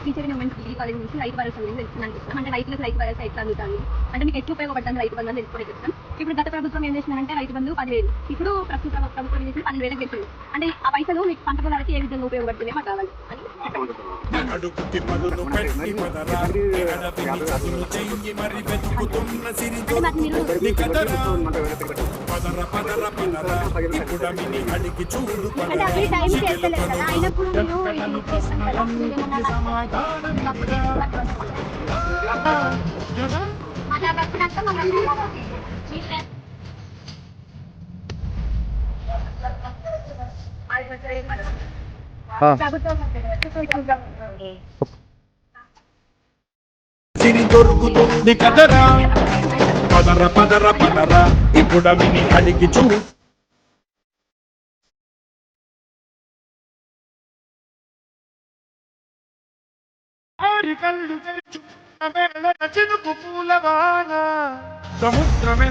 Teacher moment degree college నుంచి రైతు భరోసా గురించి తెలుసుకున్నాను చెప్తాం. అంటే రైతులకు రైతు భరోసా ఎట్లా అందుతుంది, అంటే మీకు ఎట్లా ఉపయోగపడుతుంది రైతు బంధు అని తెలుసుకునే చెప్తాం. ఇప్పుడు గత ప్రభుత్వం ఏం చేసిందంటే రైతు బంధు 10,000, ఇప్పుడు ప్రస్తుత ప్రభుత్వం ఏం చేసింది 12,000 పెట్టింది. అంటే ఆ పైసలు మీకు పంట పొలాలకి ఏ విధంగా ఉపయోగపడుతుంది మాకు కావాలి అని. అంటే అవి టైం చేస్తలేదు కదా, అయినప్పుడు నేను దొరుకుతుంది కదరా, పదర పదర పదర ఇప్పుడు విని అడిగి చూ. సముద్రమే